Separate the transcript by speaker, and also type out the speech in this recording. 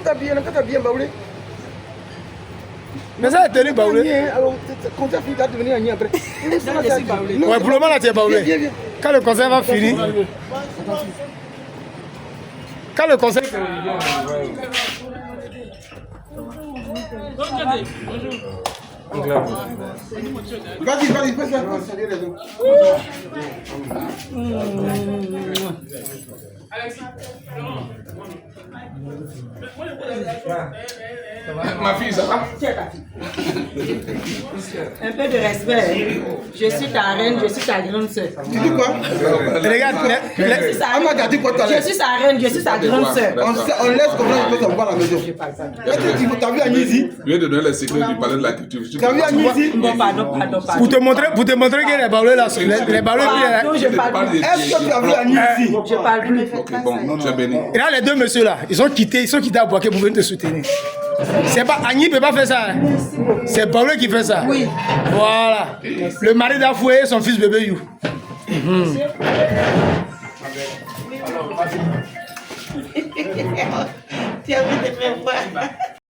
Speaker 1: faut t'habiller, quand t'as bien baoulé.
Speaker 2: Mais ça est tenu baoulé.
Speaker 1: Alors, quand tu as fini, tu vas devenir un après.
Speaker 2: Ouais, pour le moment là, tu es baoulé. Quand le concert va finir. Quand le concert.
Speaker 1: Vas-y, fais ça.
Speaker 3: Ma fille, ça va?
Speaker 4: Un peu de respect. Je suis ta reine, je suis ta grande sœur.
Speaker 1: Tu dis quoi?
Speaker 2: Regarde,
Speaker 4: Je suis sa reine, je suis ta grande sœur.
Speaker 1: On laisse comme ça, on peut savoir à la maison. T'as vu Agnisi?
Speaker 3: Je vais te donner les secrets du palais de la culture.
Speaker 1: T'as vu Agnisi?
Speaker 4: Bon, pardon.
Speaker 2: pour te montrer que les baoulés là, les baoulés
Speaker 4: Pardon, je parle plus.
Speaker 1: Est-ce que tu as vu Agnisi?
Speaker 4: Je parle plus.
Speaker 3: Ok, bon, tu es béni.
Speaker 2: Et là, les deux messieurs là, ils sont quittés à Boaké pour venir te soutenir. C'est pas Agni ne peut pas faire ça. Hein. C'est Baoulé qui fait ça.
Speaker 4: Oui.
Speaker 2: Voilà. Le mari d'Afoué et son fils bébé You.
Speaker 4: Tu as vu de me voir.